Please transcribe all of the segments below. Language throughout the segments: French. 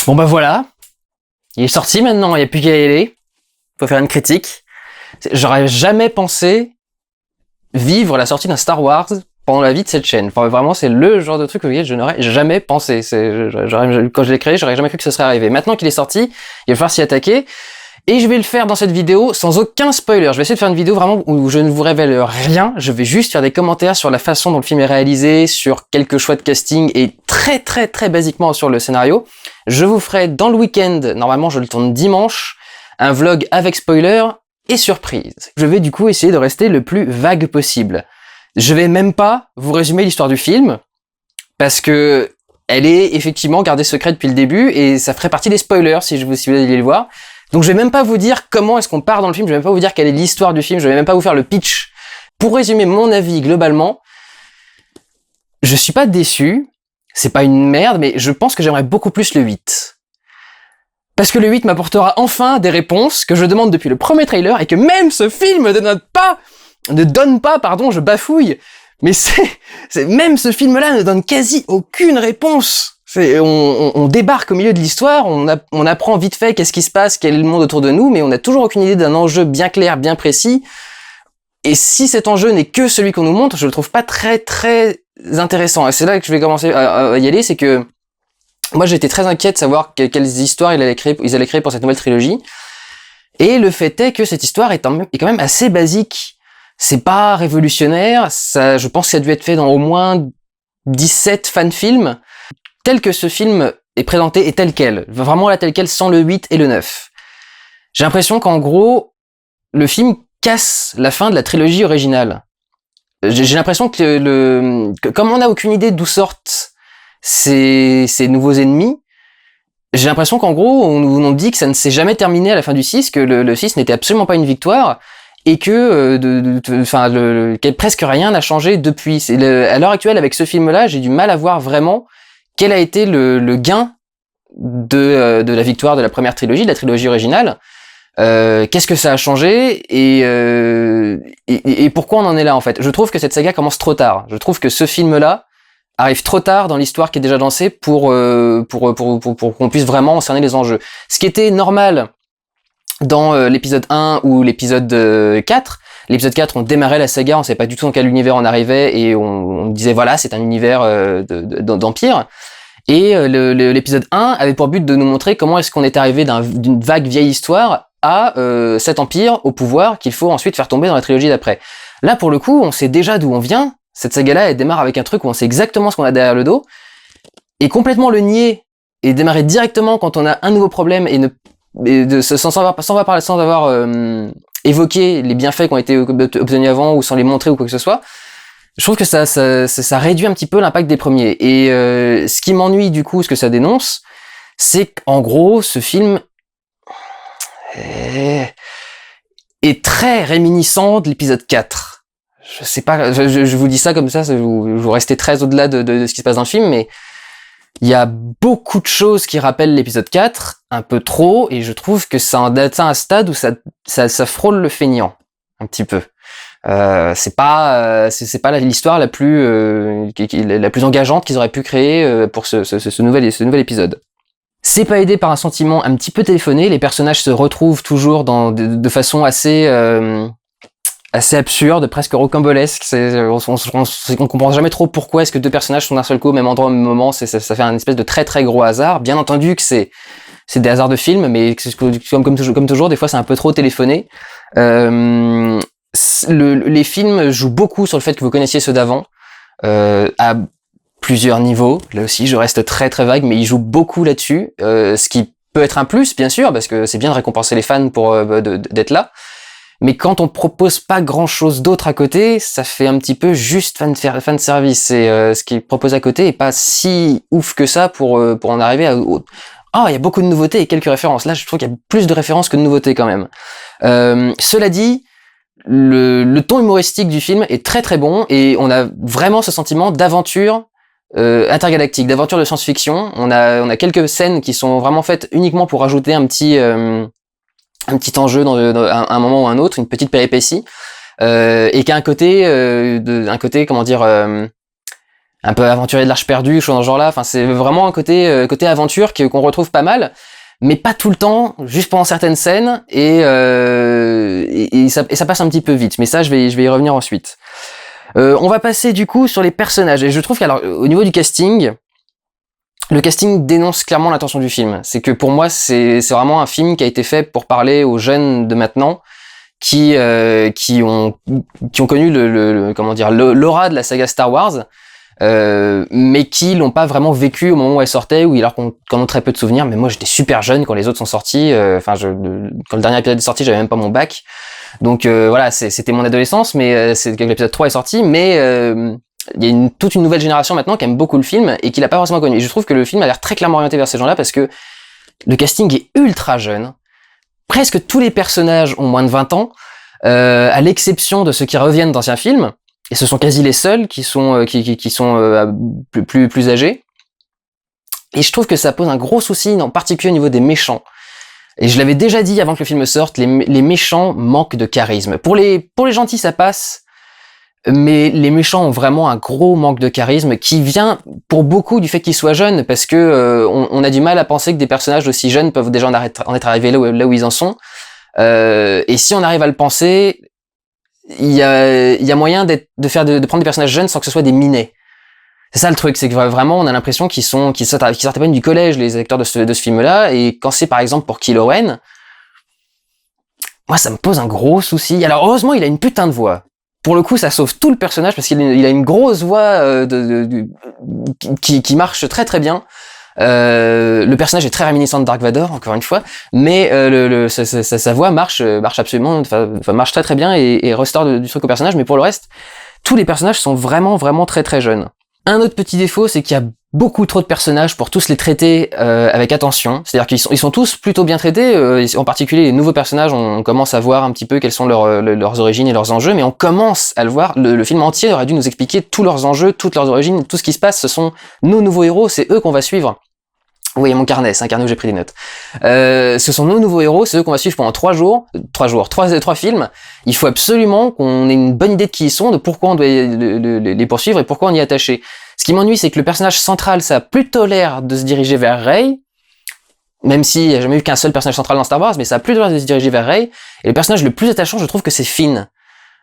Bon bah voilà, il est sorti maintenant, il n'y a plus qu'à y aller. Faut faire une critique. J'aurais jamais pensé vivre la sortie d'un Star Wars pendant la vie de cette chaîne. Enfin, vraiment, c'est le genre de truc auquel je n'aurais jamais pensé. Quand je l'ai créé, j'aurais jamais cru que ce serait arrivé. Maintenant qu'il est sorti, il va falloir s'y attaquer. Et je vais le faire dans cette vidéo sans aucun spoiler. Je vais essayer de faire une vidéo vraiment où je ne vous révèle rien. Je vais juste faire des commentaires sur la façon dont le film est réalisé, sur quelques choix de casting et très basiquement sur le scénario. Je vous ferai dans le week-end, normalement je le tourne dimanche, un vlog avec spoiler et surprise. Je vais du coup essayer de rester le plus vague possible. Je vais même pas vous résumer l'histoire du film, parce que elle est effectivement gardée secrète depuis le début et ça ferait partie des spoilers si vous alliez le voir. Donc je vais même pas vous dire comment est-ce qu'on part dans le film, je vais même pas vous dire quelle est l'histoire du film, je vais même pas vous faire le pitch. Pour résumer mon avis globalement, je suis pas déçu, c'est pas une merde, mais je pense que j'aimerais beaucoup plus le 8. Parce que le 8 m'apportera enfin des réponses que je demande depuis le premier trailer et que même ce film ne donne pas, je bafouille, mais même ce film-là ne donne quasi aucune réponse. On débarque au milieu de l'histoire, on apprend vite fait qu'est-ce qui se passe, quel est le monde autour de nous, mais on n'a toujours aucune idée d'un enjeu bien clair, bien précis. Et si cet enjeu n'est que celui qu'on nous montre, je le trouve pas très intéressant. Et c'est là que je vais commencer à y aller, c'est que moi j'étais très inquiet de savoir quelles histoires ils allaient créer pour cette nouvelle trilogie. Et le fait est que cette histoire est quand même assez basique. C'est pas révolutionnaire, je pense que ça a dû être fait dans au moins 17 fan-films. Tel que ce film est présenté et tel quel, vraiment là tel quel, sans le 8 et le 9. J'ai l'impression qu'en gros, le film casse la fin de la trilogie originale. J'ai l'impression que comme on n'a aucune idée d'où sortent ces nouveaux ennemis, j'ai l'impression qu'en gros, on dit que ça ne s'est jamais terminé à la fin du 6, que le 6 n'était absolument pas une victoire, et que presque rien n'a changé depuis. À l'heure actuelle, avec ce film-là, j'ai du mal à voir vraiment quel a été le gain de la victoire de la première trilogie, de la trilogie originale. Qu'est-ce que ça a changé et pourquoi on en est là en fait. Je trouve que cette saga commence trop tard. Je trouve que ce film-là arrive trop tard dans l'histoire qui est déjà lancée pour qu'on puisse vraiment en cerner les enjeux. Ce qui était normal dans l'épisode 1 ou l'épisode 4. L'épisode 4, on démarrait la saga, on savait pas du tout dans quel univers on arrivait et on disait voilà, c'est un univers d'empire. Et l'épisode 1 avait pour but de nous montrer comment est-ce qu'on est arrivé d'une vague vieille histoire à cet empire au pouvoir qu'il faut ensuite faire tomber dans la trilogie d'après. Là, pour le coup, on sait déjà d'où on vient. Cette saga-là, elle démarre avec un truc où on sait exactement ce qu'on a derrière le dos. Et complètement le nier et démarrer directement quand on a un nouveau problème sans avoir évoqué les bienfaits qui ont été obtenus avant ou sans les montrer ou quoi que ce soit, je trouve que ça réduit un petit peu l'impact des premiers. Et ce qui m'ennuie du coup, ce que ça dénonce, c'est qu'en gros, ce film est très réminiscent de l'épisode 4. Je sais pas, je vous dis ça comme ça, vous restez très au-delà de ce qui se passe dans le film, mais il y a beaucoup de choses qui rappellent l'épisode 4, un peu trop, et je trouve que ça en atteint un stade où ça frôle le feignant, un petit peu. C'est pas l'histoire la plus engageante qu'ils auraient pu créer pour ce nouvel épisode. C'est pas aidé par un sentiment un petit peu téléphoné. Les personnages se retrouvent toujours de façon assez absurde, presque rocambolesque. On comprend jamais trop pourquoi est-ce que deux personnages sont d'un seul coup au même endroit au même moment. Ça fait un espèce de très gros hasard. Bien entendu que c'est des hasards de film, mais comme toujours, des fois c'est un peu trop téléphoné. Les films jouent beaucoup sur le fait que vous connaissiez ceux d'avant, à plusieurs niveaux. Là aussi, je reste très vague, mais ils jouent beaucoup là-dessus, ce qui peut être un plus, bien sûr, parce que c'est bien de récompenser les fans pour d'être là. Mais quand on propose pas grand-chose d'autre à côté, ça fait un petit peu juste fan service. Et ce qu'ils proposent à côté est pas si ouf que ça pour en arriver à... il y a beaucoup de nouveautés et quelques références. Là, je trouve qu'il y a plus de références que de nouveautés quand même. Cela dit, le ton humoristique du film est très bon et on a vraiment ce sentiment d'aventure intergalactique, d'aventure de science-fiction. On a quelques scènes qui sont vraiment faites uniquement pour rajouter un petit enjeu dans un moment ou un autre, une petite péripétie, et qui a un côté comment dire, un peu aventurier de l'Arche perdue, chose dans ce genre-là. Enfin, c'est vraiment un côté aventure qu'on retrouve pas mal, mais pas tout le temps, juste pendant certaines scènes, et ça passe un petit peu vite. Mais ça, je vais y revenir ensuite. On va passer du coup sur les personnages, et je trouve qu'alors au niveau du casting, le casting dénonce clairement l'intention du film. C'est que pour moi, c'est vraiment un film qui a été fait pour parler aux jeunes de maintenant, qui ont connu comment dire, l'aura de la saga Star Wars. Mais qui l'ont pas vraiment vécu au moment où elle sortait, ou alors qu'on ont très peu de souvenirs. Mais moi, j'étais super jeune quand les autres sont sortis. Quand le dernier épisode est sorti, j'avais même pas mon bac. Donc voilà, c'était mon adolescence, mais c'est que l'épisode 3 est sorti. Mais il y a toute une nouvelle génération maintenant qui aime beaucoup le film et qui l'a pas forcément connu. Et je trouve que le film a l'air très clairement orienté vers ces gens-là parce que le casting est ultra jeune. Presque tous les personnages ont moins de 20 ans, à l'exception de ceux qui reviennent d'anciens films. Et ce sont quasi les seuls qui sont plus âgés. Et je trouve que ça pose un gros souci, en particulier au niveau des méchants. Et je l'avais déjà dit avant que le film sorte, les méchants manquent de charisme. Pour les gentils, ça passe, mais les méchants ont vraiment un gros manque de charisme qui vient pour beaucoup du fait qu'ils soient jeunes, parce que on a du mal à penser que des personnages aussi jeunes peuvent déjà en être arrivés là où ils en sont. Et si on arrive à le penser, il y a moyen de prendre des personnages jeunes sans que ce soit des minets. C'est ça le truc, c'est que vraiment on a l'impression qu'ils sortent à peine du collège, les acteurs de ce film-là, et quand c'est par exemple pour Kylo Ren, moi ça me pose un gros souci. Alors heureusement il a une putain de voix. Pour le coup ça sauve tout le personnage parce qu'il a une grosse voix qui marche très très bien. Le personnage est très réminiscent de Dark Vador, encore une fois, mais sa voix marche absolument, enfin marche très très bien et restaure du truc au personnage. Mais pour le reste, tous les personnages sont vraiment vraiment très très jeunes. Un autre petit défaut, c'est qu'il y a beaucoup trop de personnages pour tous les traiter avec attention. C'est-à-dire qu'ils sont tous plutôt bien traités. En particulier, les nouveaux personnages, on commence à voir un petit peu quelles sont leurs origines et leurs enjeux, mais on commence à le voir. Le film entier aurait dû nous expliquer tous leurs enjeux, toutes leurs origines, tout ce qui se passe. Ce sont nos nouveaux héros, c'est eux qu'on va suivre. Vous voyez mon carnet, c'est un carnet où j'ai pris des notes. Ce sont nos nouveaux héros, c'est eux qu'on va suivre pendant 3 films. Il faut absolument qu'on ait une bonne idée de qui ils sont, de pourquoi on doit les poursuivre et pourquoi on y est attaché. Ce qui m'ennuie, c'est que le personnage central, ça a plutôt l'air de se diriger vers Rey, même s'il n'y a jamais eu qu'un seul personnage central dans Star Wars, mais ça a plutôt l'air de se diriger vers Rey. Et le personnage le plus attachant, je trouve que c'est Finn,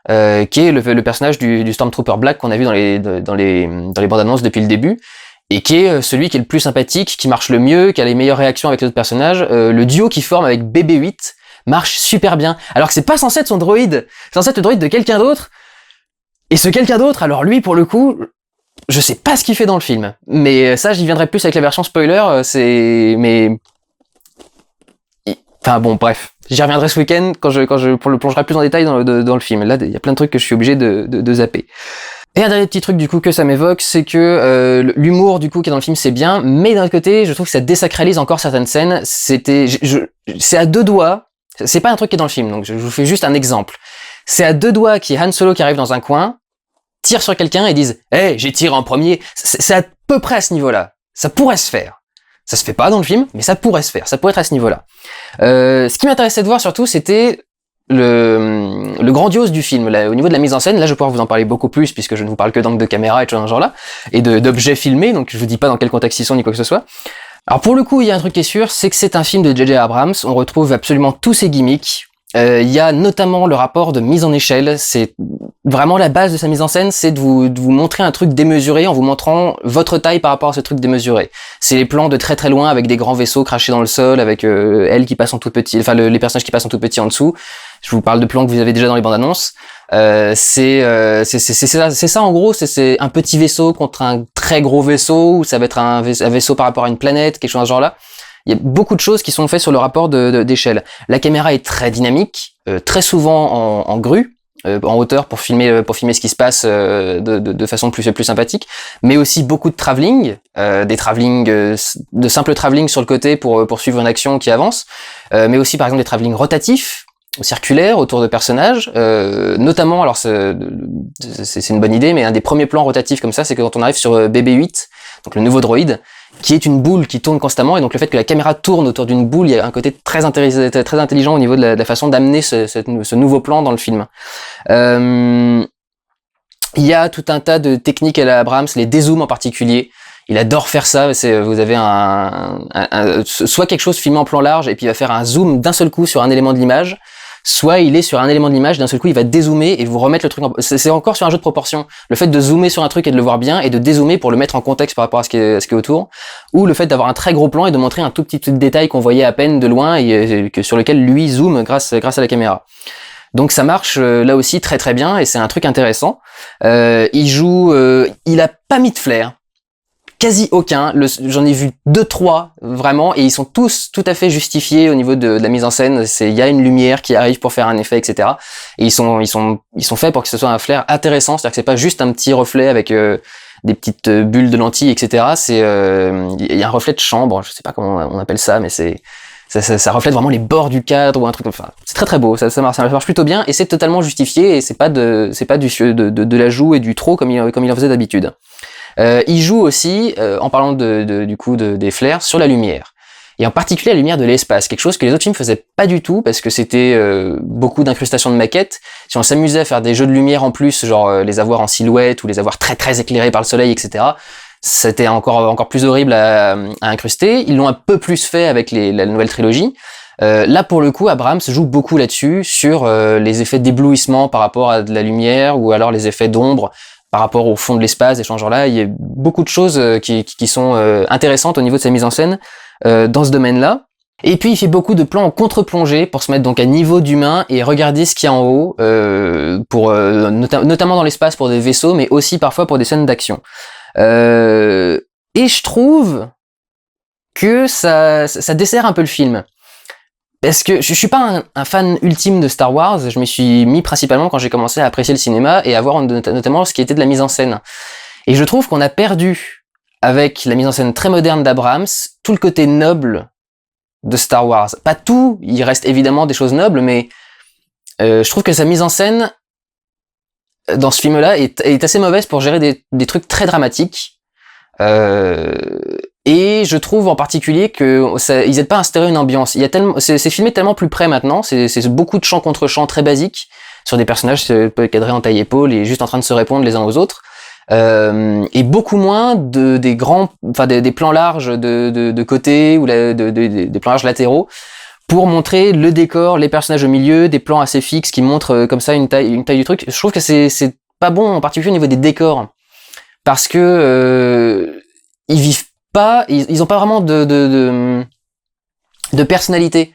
qui est le personnage du Stormtrooper Black qu'on a vu dans les bandes annonces depuis le début. Et qui est celui qui est le plus sympathique, qui marche le mieux, qui a les meilleures réactions avec les autres personnages. Le duo qui forme avec BB-8 marche super bien. Alors que c'est pas censé être son droïde, c'est censé être le droïde de quelqu'un d'autre. Et ce quelqu'un d'autre, alors lui pour le coup, je sais pas ce qu'il fait dans le film. Mais ça j'y viendrai plus avec la version spoiler, enfin bon bref. J'y reviendrai ce week-end quand je plongerai plus en détail dans le film. Là il y a plein de trucs que je suis obligé de zapper. Et un dernier petit truc du coup que ça m'évoque, c'est que l'humour du coup qui est dans le film c'est bien, mais d'un autre côté je trouve que ça désacralise encore certaines scènes. C'est à deux doigts, c'est pas un truc qui est dans le film, donc je vous fais juste un exemple. C'est à deux doigts qu'il y ait Han Solo qui arrive dans un coin, tire sur quelqu'un et dise « Hey, j'ai tiré en premier ». C'est à peu près à ce niveau-là. Ça pourrait se faire. Ça se fait pas dans le film, mais ça pourrait se faire. Ça pourrait être à ce niveau-là. Ce qui m'intéressait de voir surtout, c'était le grandiose du film, là, au niveau de la mise en scène. Là je vais pouvoir vous en parler beaucoup plus puisque je ne vous parle que d'angle de caméra et de choses dans ce genre là et d'objets filmés, donc je vous dis pas dans quel contexte ils sont ni quoi que ce soit. Alors pour le coup il y a un truc qui est sûr, c'est que c'est un film de J.J. Abrams. On retrouve absolument tous ses gimmicks. Il y a notamment le rapport de mise en échelle. C'est vraiment la base de sa mise en scène, c'est de vous montrer un truc démesuré en vous montrant votre taille par rapport à ce truc démesuré. C'est les plans de très très loin avec des grands vaisseaux crachés dans le sol, avec elle qui passe en tout petit, enfin les personnages qui passent en tout petit en dessous. Je vous parle de plans que vous avez déjà dans les bandes annonces. C'est ça en gros, c'est un petit vaisseau contre un très gros vaisseau, ou ça va être un vaisseau par rapport à une planète, quelque chose dans ce genre-là. Il y a beaucoup de choses qui sont faites sur le rapport d'échelle. La caméra est très dynamique, très souvent en grue, en hauteur pour filmer ce qui se passe de façon plus sympathique, mais aussi beaucoup de travelling, de simples travelling sur le côté pour suivre une action qui avance, mais aussi par exemple des travelling rotatifs, circulaires autour de personnages, notamment, alors c'est une bonne idée, mais un des premiers plans rotatifs comme ça, c'est que quand on arrive sur BB-8, donc le nouveau droïde, qui est une boule qui tourne constamment, et donc le fait que la caméra tourne autour d'une boule, il y a un côté très intelligent au niveau de la façon d'amener ce nouveau plan dans le film. Il y a tout un tas de techniques à la Abrams, les dézooms en particulier. Il adore faire ça. Vous avez soit quelque chose filmé en plan large et puis il va faire un zoom d'un seul coup sur un élément de l'image, soit il est sur un élément de l'image, d'un seul coup il va dézoomer et vous remettre le truc c'est encore sur un jeu de proportion. Le fait de zoomer sur un truc et de le voir bien et de dézoomer pour le mettre en contexte par rapport à ce qui est autour, ou le fait d'avoir un très gros plan et de montrer un tout petit détail qu'on voyait à peine de loin et sur lequel lui zoome grâce à la caméra. Donc ça marche là aussi très très bien et c'est un truc intéressant. Il a pas mis de flair. Quasi aucun. J'en ai vu 2-3 vraiment et ils sont tous tout à fait justifiés au niveau de la mise en scène. Il y a une lumière qui arrive pour faire un effet, etc. Et ils sont faits pour que ce soit un flair intéressant. C'est-à-dire que c'est pas juste un petit reflet avec des petites bulles de lentilles, etc. Il y a un reflet de chambre. Je sais pas comment on appelle ça, mais ça reflète vraiment les bords du cadre ou un truc. Enfin, c'est très très beau. Ça marche plutôt bien et c'est totalement justifié et c'est pas de l'ajout et du trop comme il en faisait d'habitude. Il joue aussi, en parlant des flares, sur la lumière. Et en particulier la lumière de l'espace, quelque chose que les autres films faisaient pas du tout, parce que c'était beaucoup d'incrustations de maquettes. Si on s'amusait à faire des jeux de lumière en plus, genre les avoir en silhouette, ou les avoir très très éclairés par le soleil, etc., c'était encore plus horrible à incruster. Ils l'ont un peu plus fait avec la nouvelle trilogie. Là, pour le coup, Abrams joue beaucoup là-dessus, sur les effets d'éblouissement par rapport à de la lumière, ou alors les effets d'ombre, par rapport au fond de l'espace, des changements-là. Il y a beaucoup de choses qui sont intéressantes au niveau de sa mise en scène dans ce domaine-là. Et puis il fait beaucoup de plans en contre-plongée pour se mettre donc à niveau d'humain et regarder ce qu'il y a en haut, notamment dans l'espace pour des vaisseaux, mais aussi parfois pour des scènes d'action. Et je trouve que ça dessert un peu le film. Parce que je suis pas un fan ultime de Star Wars, je me suis mis principalement quand j'ai commencé à apprécier le cinéma et à voir notamment ce qui était de la mise en scène. Et je trouve qu'on a perdu, avec la mise en scène très moderne d'Abrams, tout le côté noble de Star Wars. Pas tout, il reste évidemment des choses nobles, mais je trouve que sa mise en scène dans ce film-là est assez mauvaise pour gérer des trucs très dramatiques. Et je trouve en particulier que ils aident pas à instaurer une ambiance. C'est filmé tellement plus près maintenant. C'est beaucoup de chants contre chants très basiques sur des personnages cadrés en taille-épaule et juste en train de se répondre les uns aux autres. Et beaucoup moins des plans larges de côté ou des plans larges latéraux pour montrer le décor, les personnages au milieu, des plans assez fixes qui montrent comme ça une taille du truc. Je trouve que c'est pas bon en particulier au niveau des décors parce que ils vivent pas, ils ont pas vraiment de personnalité.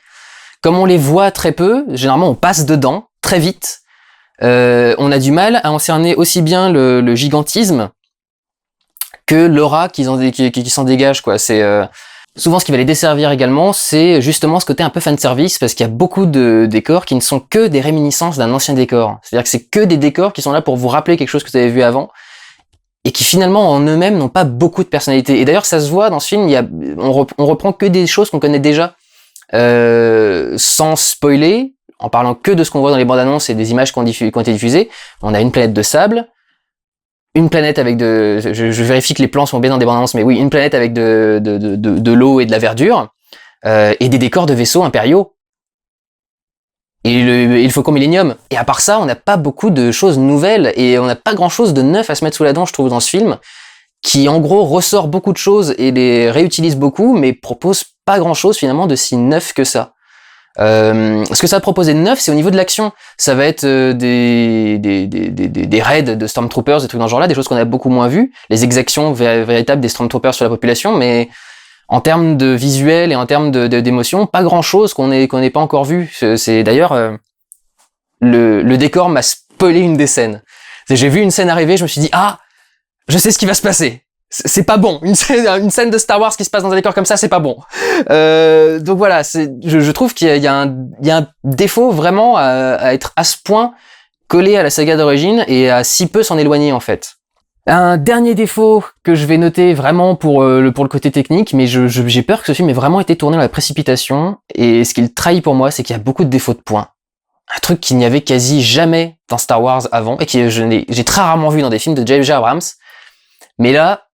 Comme on les voit très peu, généralement on passe dedans très vite. On a du mal à en cerner aussi bien le gigantisme que l'aura qui s'en dégage, quoi. C'est souvent ce qui va les desservir également, c'est justement ce côté un peu fanservice, parce qu'il y a beaucoup de décors qui ne sont que des réminiscences d'un ancien décor. C'est-à-dire que c'est que des décors qui sont là pour vous rappeler quelque chose que vous avez vu avant, et qui finalement en eux-mêmes n'ont pas beaucoup de personnalité. Et d'ailleurs ça se voit dans ce film, on reprend que des choses qu'on connaît déjà, sans spoiler, en parlant que de ce qu'on voit dans les bandes annonces et des images qui ont été diffusées. On a une planète de sable, une planète avec je vérifie que les plans sont bien dans des bandes annonces, mais oui, une planète avec de l'eau et de la verdure, et des décors de vaisseaux impériaux. Et le Faucon Millenium. Et à part ça, on n'a pas beaucoup de choses nouvelles, et on n'a pas grand chose de neuf à se mettre sous la dent, je trouve, dans ce film, qui en gros ressort beaucoup de choses et les réutilise beaucoup, mais propose pas grand chose finalement de si neuf que ça. Ce que ça va proposer de neuf, c'est au niveau de l'action. Ça va être des raids de Stormtroopers, des trucs dans ce genre-là, des choses qu'on a beaucoup moins vues, les exactions véritables des Stormtroopers sur la population, mais en termes de visuel et en termes d'émotion, pas grand-chose qu'on n'ait pas encore vu. C'est d'ailleurs le décor m'a spoilé une des scènes. J'ai vu une scène arriver, je me suis dit je sais ce qui va se passer. C'est pas bon. Une scène de Star Wars qui se passe dans un décor comme ça, c'est pas bon. Donc voilà, je trouve qu'il y a un défaut vraiment à être à ce point collé à la saga d'origine et à si peu s'en éloigner en fait. Un dernier défaut que je vais noter vraiment pour le côté technique, mais j'ai peur que ce film ait vraiment été tourné dans la précipitation, et ce qu'il trahit pour moi, c'est qu'il y a beaucoup de défauts de points. Un truc qu'il n'y avait quasi jamais dans Star Wars avant, et que j'ai très rarement vu dans des films de J.J. Abrams. Mais là,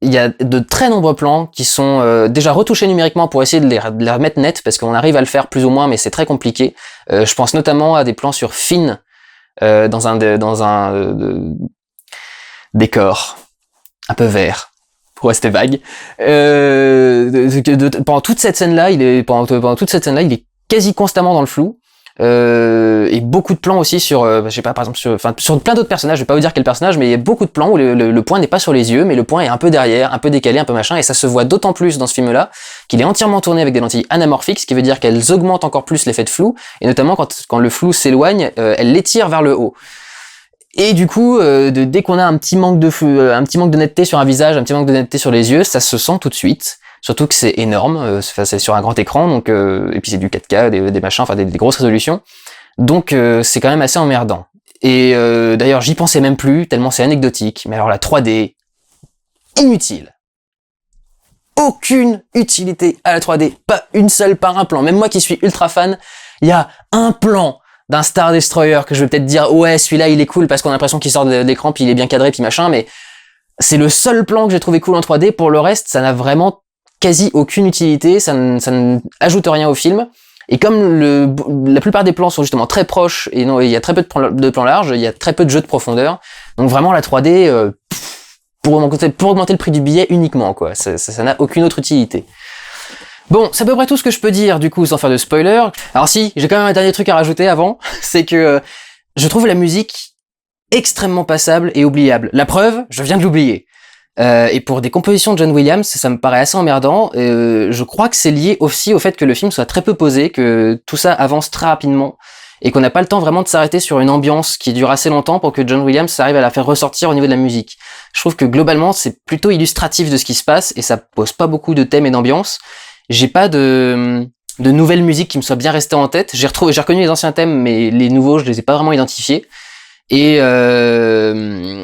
il y a de très nombreux plans qui sont déjà retouchés numériquement pour essayer de les remettre net, parce qu'on arrive à le faire plus ou moins, mais c'est très compliqué. Je pense notamment à des plans sur Finn, dans un décor un peu vert, pour rester vague. Pendant toute cette scène-là, il est quasi constamment dans le flou. Et beaucoup de plans aussi sur, je sais pas, par exemple sur plein d'autres personnages. Je vais pas vous dire quel personnage, mais il y a beaucoup de plans où le point n'est pas sur les yeux, mais le point est un peu derrière, un peu décalé, un peu machin, et ça se voit d'autant plus dans ce film-là qu'il est entièrement tourné avec des lentilles anamorphiques, ce qui veut dire qu'elles augmentent encore plus l'effet de flou, et notamment quand le flou s'éloigne, elles l'étirent vers le haut. Et du coup, dès qu'on a un petit manque de netteté sur un visage, un petit manque de netteté sur les yeux, ça se sent tout de suite. Surtout que c'est énorme, c'est sur un grand écran, donc et puis c'est du 4K, des machins, enfin des grosses résolutions. Donc c'est quand même assez emmerdant. Et d'ailleurs, j'y pensais même plus, tellement c'est anecdotique. Mais alors la 3D, inutile. Aucune utilité à la 3D, pas une seule par un plan. Même moi qui suis ultra fan, il y a un plan d'un Star Destroyer que je vais peut-être dire ouais, celui-là il est cool parce qu'on a l'impression qu'il sort de l'écran puis il est bien cadré puis machin, mais c'est le seul plan que j'ai trouvé cool en 3D. Pour le reste, ça n'a vraiment quasi aucune utilité, ça ne ajoute rien au film. Et comme la plupart des plans sont justement très proches et non, il y a très peu de plans larges, il y a très peu de jeux de profondeur. Donc vraiment la 3D pour augmenter le prix du billet uniquement quoi. Ça n'a aucune autre utilité. Bon, c'est à peu près tout ce que je peux dire du coup sans faire de spoiler. Alors si, j'ai quand même un dernier truc à rajouter avant, c'est que je trouve la musique extrêmement passable et oubliable. La preuve, je viens de l'oublier. Et pour des compositions de John Williams, ça me paraît assez emmerdant. Je crois que c'est lié aussi au fait que le film soit très peu posé, que tout ça avance très rapidement, et qu'on n'a pas le temps vraiment de s'arrêter sur une ambiance qui dure assez longtemps pour que John Williams arrive à la faire ressortir au niveau de la musique. Je trouve que globalement, c'est plutôt illustratif de ce qui se passe, et ça pose pas beaucoup de thèmes et d'ambiance. J'ai pas de nouvelles musiques qui me soient bien restées en tête. J'ai reconnu les anciens thèmes, mais les nouveaux, je les ai pas vraiment identifiés. Et je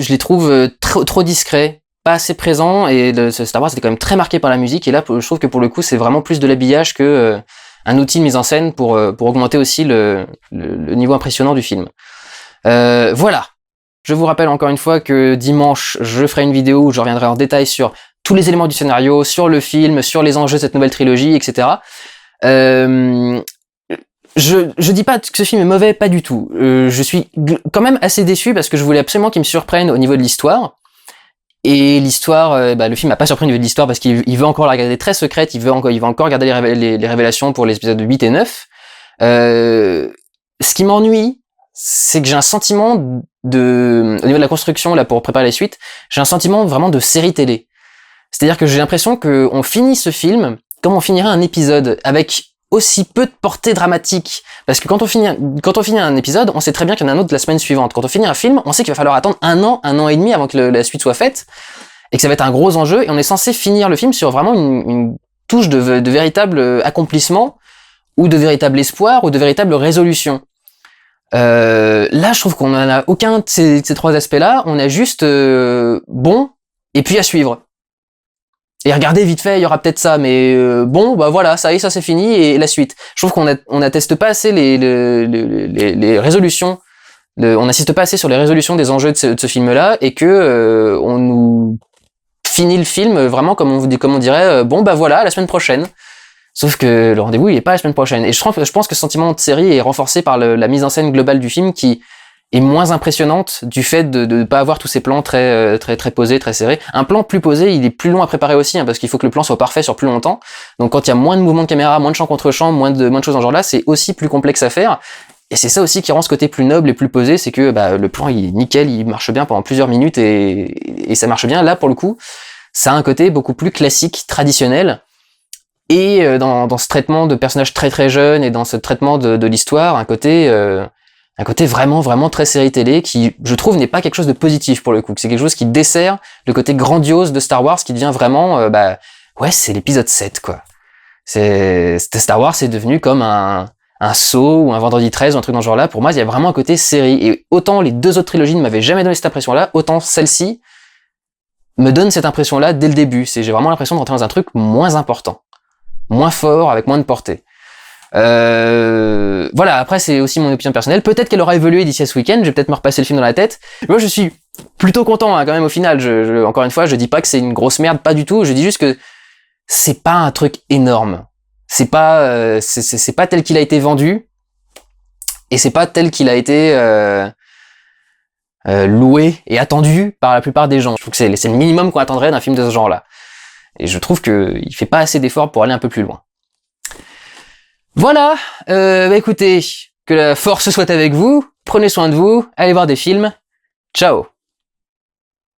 les trouve trop discrets, pas assez présents, et Star Wars était quand même très marqué par la musique, et là je trouve que pour le coup c'est vraiment plus de l'habillage que un outil de mise en scène pour augmenter aussi le niveau impressionnant du film. Voilà. Je vous rappelle encore une fois que dimanche je ferai une vidéo où je reviendrai en détail sur tous les éléments du scénario, sur le film, sur les enjeux de cette nouvelle trilogie, etc. Je dis pas que ce film est mauvais, pas du tout. Je suis quand même assez déçu parce que je voulais absolument qu'il me surprenne au niveau de l'histoire. Et l'histoire, le film m'a pas surpris au niveau de l'histoire parce qu'il veut encore la garder très secrète, il veut encore garder les révélations pour les épisodes 8 et 9. Ce qui m'ennuie, c'est que j'ai un sentiment au niveau de la construction, là, pour préparer les suites, j'ai un sentiment vraiment de série télé. C'est-à-dire que j'ai l'impression qu'on finit ce film comme on finirait un épisode, avec aussi peu de portée dramatique. Parce que quand on finit un épisode, on sait très bien qu'il y en a un autre la semaine suivante. Quand on finit un film, on sait qu'il va falloir attendre un an et demi avant que la suite soit faite, et que ça va être un gros enjeu, et on est censé finir le film sur vraiment une touche de véritable accomplissement, ou de véritable espoir, ou de véritable résolution. Là, je trouve qu'on en a aucun de ces trois aspects-là, on a juste bon, et puis à suivre. Et regardez vite fait, il y aura peut-être ça, mais bon, bah voilà, ça y est, ça c'est fini, et la suite. Je trouve qu'on atteste pas assez les résolutions, on n'assiste pas assez sur les résolutions des enjeux de ce film-là, et que on nous finit le film vraiment comme on dirait, bon bah voilà, la semaine prochaine. Sauf que le rendez-vous il est pas la semaine prochaine. Et je pense que ce sentiment de série est renforcé par la mise en scène globale du film qui est moins impressionnante du fait de ne pas avoir tous ces plans très posés, très serrés. Un plan plus posé, il est plus long à préparer aussi, hein, parce qu'il faut que le plan soit parfait sur plus longtemps. Donc quand il y a moins de mouvements de caméra, moins de champ contre champ, moins de choses dans ce genre-là, c'est aussi plus complexe à faire. Et c'est ça aussi qui rend ce côté plus noble et plus posé, c'est que le plan il est nickel, il marche bien pendant plusieurs minutes et ça marche bien. Là pour le coup, ça a un côté beaucoup plus classique, traditionnel. Et dans ce traitement de personnages très très jeunes et dans ce traitement de l'histoire, un côté vraiment vraiment très série télé qui, je trouve, n'est pas quelque chose de positif pour le coup. C'est quelque chose qui dessert le côté grandiose de Star Wars qui devient vraiment, ouais, c'est l'épisode 7 quoi. Star Wars c'est devenu comme un Saw ou un Vendredi 13 ou un truc dans ce genre-là. Pour moi, il y a vraiment un côté série. Et autant les deux autres trilogies ne m'avaient jamais donné cette impression-là, autant celle-ci me donne cette impression-là dès le début. J'ai vraiment l'impression de rentrer dans un truc moins important, moins fort, avec moins de portée. Voilà, après c'est aussi mon opinion personnelle. Peut-être qu'elle aura évolué d'ici à ce week-end, je vais peut-être me repasser le film dans la tête. Moi je suis plutôt content hein, quand même au final. Encore une fois, je dis pas que c'est une grosse merde, pas du tout. Je dis juste que c'est pas un truc énorme. C'est pas tel qu'il a été vendu, et c'est pas tel qu'il a été loué et attendu par la plupart des gens. Je trouve que c'est le minimum qu'on attendrait d'un film de ce genre-là. Et je trouve que il fait pas assez d'efforts pour aller un peu plus loin. Voilà, écoutez, que la force soit avec vous, prenez soin de vous, allez voir des films, ciao.